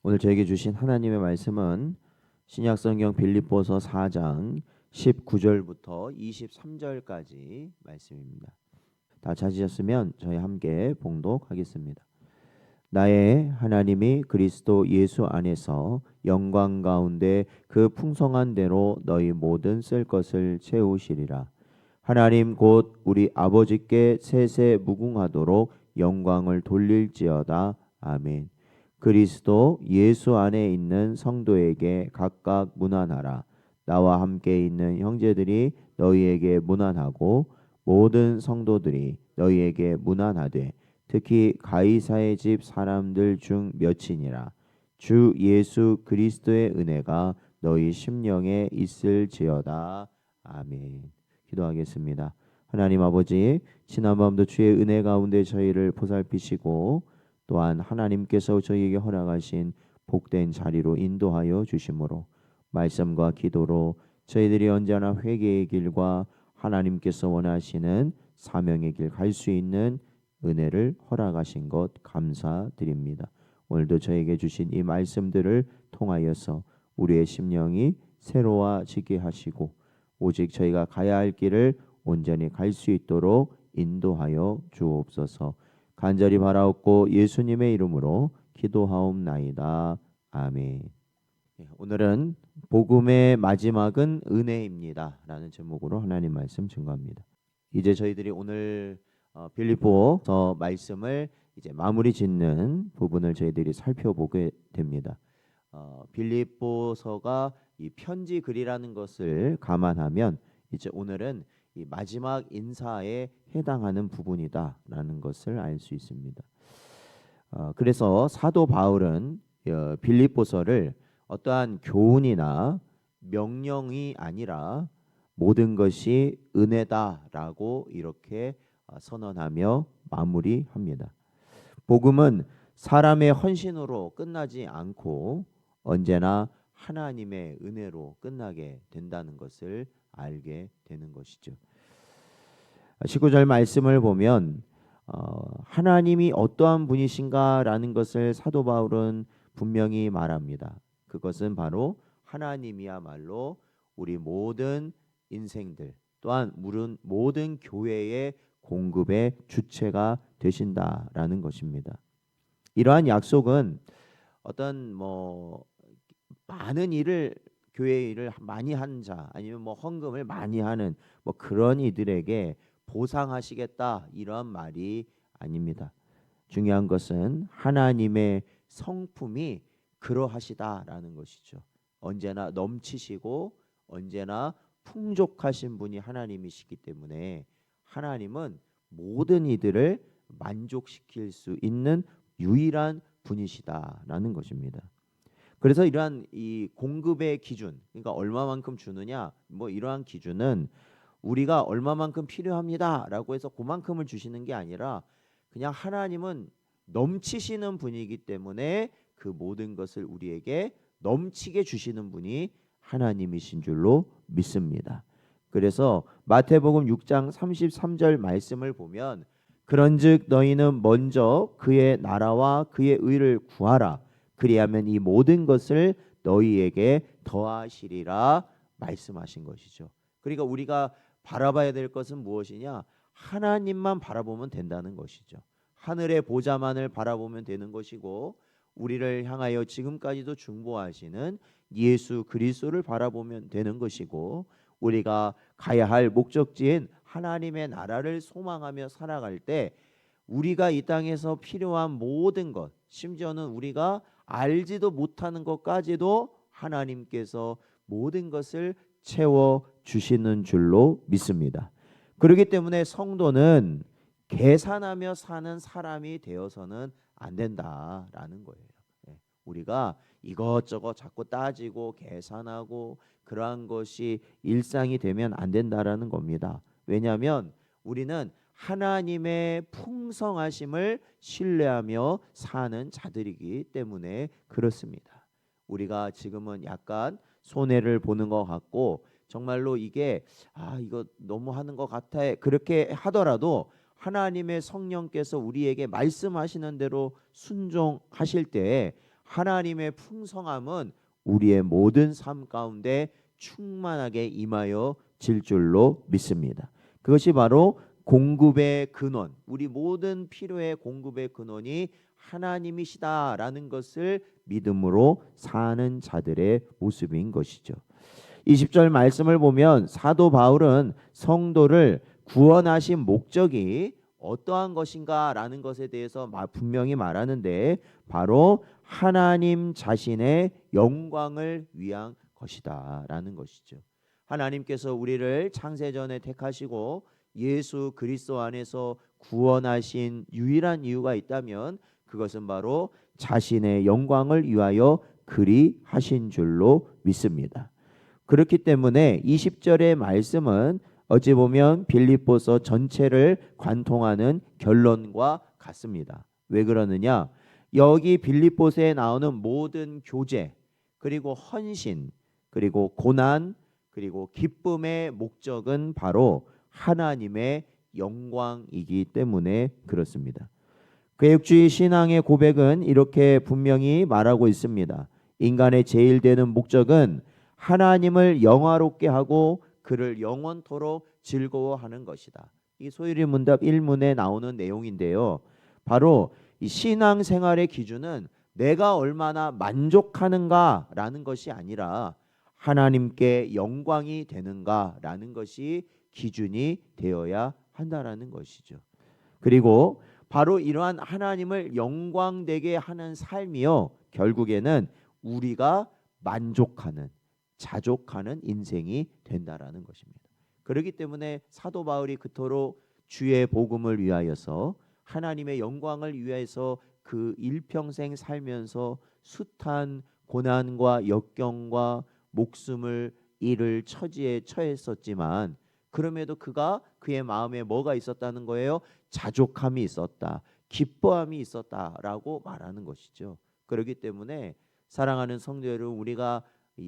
오늘 저에게 주신 하나님의 말씀은 신약성경 빌립보서 4장 19절부터 23절까지 말씀입니다. 다 찾으셨으면 저희 함께 봉독하겠습니다. 나의 하나님이 그리스도 예수 안에서 영광 가운데 그 풍성한 대로 너희 모든 쓸 것을 채우시리라. 하나님 곧 우리 아버지께 세세 무궁하도록 영광을 돌릴지어다. 아멘. 그리스도 예수 안에 있는 성도에게 각각 문안하라. 나와 함께 있는 형제들이 너희에게 문안하고 모든 성도들이 너희에게 문안하되 특히 가이사의 집 사람들 중 몇이니라. 주 예수 그리스도의 은혜가 너희 심령에 있을지어다. 아멘. 기도하겠습니다. 하나님 아버지, 지난밤도 주의 은혜 가운데 저희를 보살피시고 또한 하나님께서 저희에게 허락하신 복된 자리로 인도하여 주심으로 말씀과 기도로 저희들이 언제나 회개의 길과 하나님께서 원하시는 사명의 길 갈 수 있는 은혜를 허락하신 것 감사드립니다. 오늘도 저에게 주신 이 말씀들을 통하여서 우리의 심령이 새로워지게 하시고 오직 저희가 가야 할 길을 온전히 갈 수 있도록 인도하여 주옵소서. 간절히 바라옵고 예수님의 이름으로 기도하옵나이다. 아멘. 오늘은 복음의 마지막은 은혜입니다 라는 제목으로 하나님 말씀 증거합니다. 이제 저희들이 오늘 빌립보서 말씀을 이제 마무리 짓는 부분을 저희들이 살펴보게 됩니다. 빌립보서가 이 편지 글이라는 것을 감안하면 이제 오늘은 이 마지막 인사에 해당하는 부분이다라는 것을 알 수 있습니다. 그래서 사도 바울은 빌립보서를 어떠한 교훈이나 명령이 아니라 모든 것이 은혜다라고 이렇게 선언하며 마무리합니다. 복음은 사람의 헌신으로 끝나지 않고 언제나 하나님의 은혜로 끝나게 된다는 것을 알게 되는 것이죠. 19절 말씀을 보면 하나님이 어떠한 분이신가라는 것을 사도 바울은 분명히 말합니다. 그것은 바로 하나님이야말로 우리 모든 인생들 또한 모든 교회의 공급의 주체가 되신다라는 것입니다. 이러한 약속은 어떤 많은 일을 교회 일을 많이 한 자 아니면 헌금을 많이 하는 그런 이들에게 보상하시겠다 이런 말이 아닙니다. 중요한 것은 하나님의 성품이 그러하시다라는 것이죠. 언제나 넘치시고 언제나 풍족하신 분이 하나님이시기 때문에 하나님은 모든 이들을 만족시킬 수 있는 유일한 분이시다라는 것입니다. 그래서 이러한 이 공급의 기준, 그러니까 얼마만큼 주느냐, 이러한 기준은 우리가 얼마만큼 필요합니다라고 해서 그만큼을 주시는 게 아니라 그냥 하나님은 넘치시는 분이기 때문에 그 모든 것을 우리에게 넘치게 주시는 분이 하나님이신 줄로 믿습니다. 그래서 마태복음 6장 33절 말씀을 보면 그런즉 너희는 먼저 그의 나라와 그의 의를 구하라. 그리하면 이 모든 것을 너희에게 더하시리라 말씀하신 것이죠. 그러니까 우리가 바라봐야 될 것은 무엇이냐? 하나님만 바라보면 된다는 것이죠. 하늘의 보좌만을 바라보면 되는 것이고 우리를 향하여 지금까지도 중보하시는 예수 그리스도를 바라보면 되는 것이고 우리가 가야 할 목적지인 하나님의 나라를 소망하며 살아갈 때 우리가 이 땅에서 필요한 모든 것, 심지어는 우리가 알지도 못하는 것까지도 하나님께서 모든 것을 채워 주시는 줄로 믿습니다. 그렇기 때문에 성도는 계산하며 사는 사람이 되어서는 안 된다라는 거예요. 우리가 이것저것 자꾸 따지고 계산하고 그러한 것이 일상이 되면 안 된다라는 겁니다. 왜냐하면 우리는 하나님의 풍성하심을 신뢰하며 사는 자들이기 때문에 그렇습니다. 우리가 지금은 약간 손해를 보는 것 같고 정말로 이게 이거 너무 하는 것 같아 그렇게 하더라도 하나님의 성령께서 우리에게 말씀하시는 대로 순종하실 때 하나님의 풍성함은 우리의 모든 삶 가운데 충만하게 임하여 질 줄로 믿습니다. 그것이 바로 공급의 근원, 우리 모든 필요의 공급의 근원이 하나님이시다라는 것을 믿음으로 사는 자들의 모습인 것이죠. 20절 말씀을 보면 사도 바울은 성도를 구원하신 목적이 어떠한 것인가라는 것에 대해서 분명히 말하는데 바로 하나님 자신의 영광을 위한 것이다라는 것이죠. 하나님께서 우리를 창세전에 택하시고 예수 그리스도 안에서 구원하신 유일한 이유가 있다면 그것은 바로 자신의 영광을 위하여 그리 하신 줄로 믿습니다. 그렇기 때문에 20절의 말씀은 어찌 보면 빌립보서 전체를 관통하는 결론과 같습니다. 왜 그러느냐? 여기 빌립보서에 나오는 모든 교제, 그리고 헌신, 그리고 고난, 그리고 기쁨의 목적은 바로 하나님의 영광이기 때문에 그렇습니다. 개혁주의 신앙의 고백은 이렇게 분명히 말하고 있습니다. 인간의 제일 되는 목적은 하나님을 영화롭게 하고 그를 영원토록 즐거워하는 것이다. 이 소유리문답 1문에 나오는 내용인데요. 바로 이 신앙생활의 기준은 내가 얼마나 만족하는가라는 것이 아니라 하나님께 영광이 되는가라는 것이 기준이 되어야 한다라는 것이죠. 그리고 바로 이러한 하나님을 영광되게 하는 삶이요, 결국에는 우리가 만족하는, 자족하는 인생이 된다라는 것입니다. 그렇기 때문에 사도 바울이 그토록 주의 복음을 위하여서 하나님의 영광을 위해서 그 일평생 살면서 숱한 고난과 역경과 목숨을 잃을 처지에 처했었지만 그럼에도 그의 마음에 뭐가 있었다는 거예요? 자족함이 있었다, 기뻐함이 있었다라고 말하는 것이죠. 그렇기 때문에 사랑하는 성도 여러분, 우리가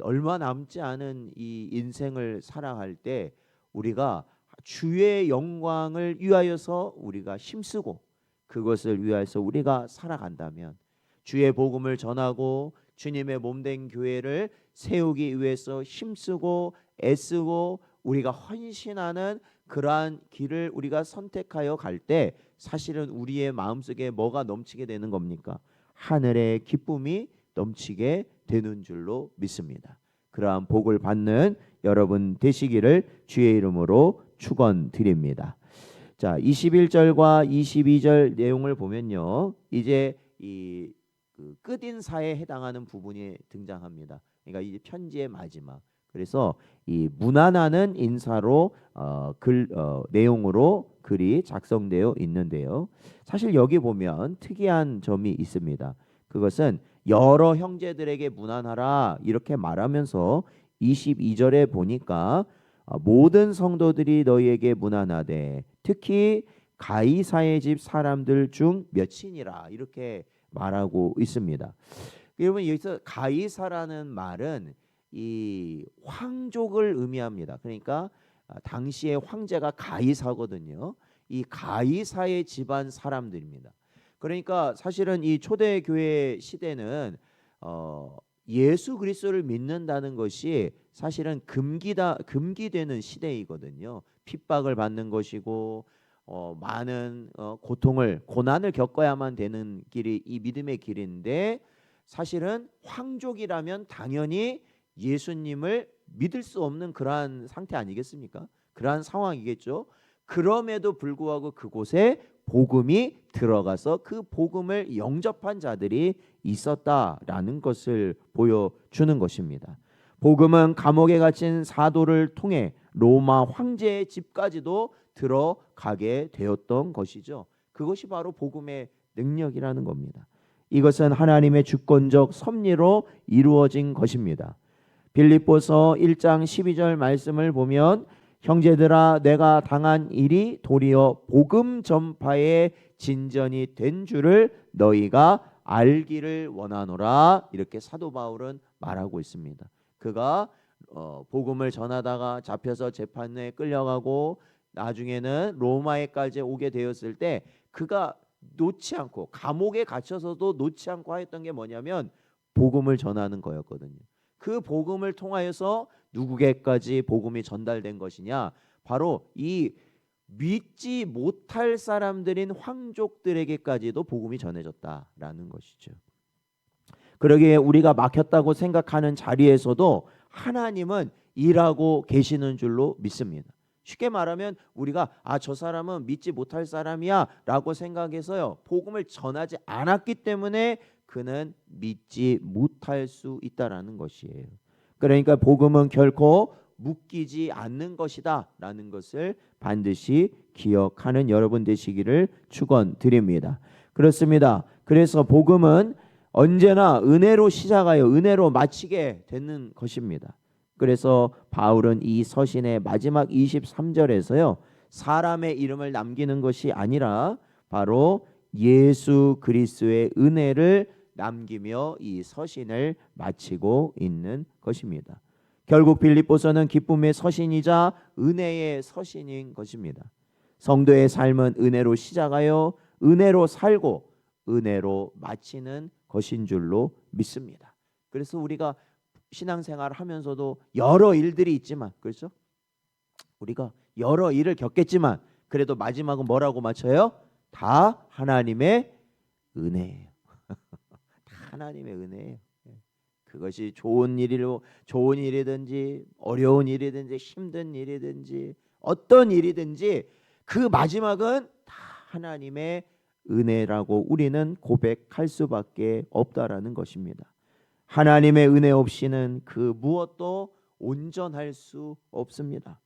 얼마 남지 않은 이 인생을 살아갈 때 우리가 주의 영광을 위하여서 우리가 힘쓰고 그것을 위하여서 우리가 살아간다면 주의 복음을 전하고 주님의 몸된 교회를 세우기 위해서 힘쓰고 애쓰고 우리가 헌신하는 그러한 길을 우리가 선택하여 갈 때 사실은 우리의 마음속에 뭐가 넘치게 되는 겁니까? 하늘의 기쁨이 넘치게 되는 줄로 믿습니다. 그러한 복을 받는 여러분 되시기를 주의 이름으로 축원드립니다. 자, 21절과 22절 내용을 보면요, 이제 이 끝인사에 해당하는 부분이 등장합니다. 그러니까 이 편지의 마지막. 그래서 이 문안하는 인사로 내용으로 글이 작성되어 있는데요. 사실 여기 보면 특이한 점이 있습니다. 그것은 여러 형제들에게 문안하라 이렇게 말하면서 22절에 보니까 모든 성도들이 너희에게 문안하되 특히 가이사의 집 사람들 중 몇이니라 이렇게 말하고 있습니다. 여러분, 여기서 가이사라는 말은 이 황족을 의미합니다. 그러니까 당시의 황제가 가이사거든요. 이 가이사의 집안 사람들입니다. 그러니까 사실은 이 초대교회 시대는 예수 그리스도를 믿는다는 것이 사실은 금기되는 시대이거든요. 핍박을 받는 것이고 많은 고난을 겪어야만 되는 길이 이 믿음의 길인데 사실은 황족이라면 당연히 예수님을 믿을 수 없는 그러한 상태 아니겠습니까? 그러한 상황이겠죠. 그럼에도 불구하고 그곳에 복음이 들어가서 그 복음을 영접한 자들이 있었다라는 것을 보여주는 것입니다. 복음은 감옥에 갇힌 사도를 통해 로마 황제의 집까지도 들어가게 되었던 것이죠. 그것이 바로 복음의 능력이라는 겁니다. 이것은 하나님의 주권적 섭리로 이루어진 것입니다. 빌립보서 1장 12절 말씀을 보면 형제들아 내가 당한 일이 도리어 복음 전파의 진전이 된 줄을 너희가 알기를 원하노라 이렇게 사도 바울은 말하고 있습니다. 그가 복음을 전하다가 잡혀서 재판에 끌려가고 나중에는 로마에까지 오게 되었을 때 그가 놓지 않고 감옥에 갇혀서도 놓지 않고 하였던 게 뭐냐면 복음을 전하는 거였거든요. 그 복음을 통하여서 누구에게까지 복음이 전달된 것이냐? 바로 이 믿지 못할 사람들인 황족들에게까지도 복음이 전해졌다라는 것이죠. 그러기에 우리가 막혔다고 생각하는 자리에서도 하나님은 일하고 계시는 줄로 믿습니다. 쉽게 말하면 우리가 저 사람은 믿지 못할 사람이야 라고 생각해서요, 복음을 전하지 않았기 때문에 그는 믿지 못할 수 있다라는 것이에요. 그러니까 복음은 결코 묶이지 않는 것이다 라는 것을 반드시 기억하는 여러분 되시기를 축원드립니다. 그렇습니다. 그래서 복음은 언제나 은혜로 시작하여 은혜로 마치게 되는 것입니다. 그래서 바울은 이 서신의 마지막 23절에서요, 사람의 이름을 남기는 것이 아니라 바로 예수 그리스도의 은혜를 남기며 이 서신을 마치고 있는 것입니다. 결국 빌립보서는 기쁨의 서신이자 은혜의 서신인 것입니다. 성도의 삶은 은혜로 시작하여 은혜로 살고 은혜로 마치는 것인 줄로 믿습니다. 그래서 우리가 신앙생활을 하면서도 여러 일들이 있지만, 그렇죠? 우리가 여러 일을 겪겠지만 그래도 마지막은 뭐라고 마쳐요? 다 하나님의 은혜예요. 다 하나님의 은혜예요. 그것이 좋은 일이든지 어려운 일이든지 힘든 일이든지 어떤 일이든지 그 마지막은 다 하나님의 은혜라고 우리는 고백할 수밖에 없다라는 것입니다. 하나님의 은혜 없이는 그 무엇도 온전할 수 없습니다.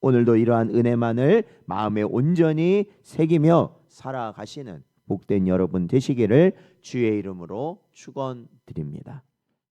오늘도 이러한 은혜만을 마음에 온전히 새기며 살아가시는 복된 여러분 되시기를 주의 이름으로 축원드립니다.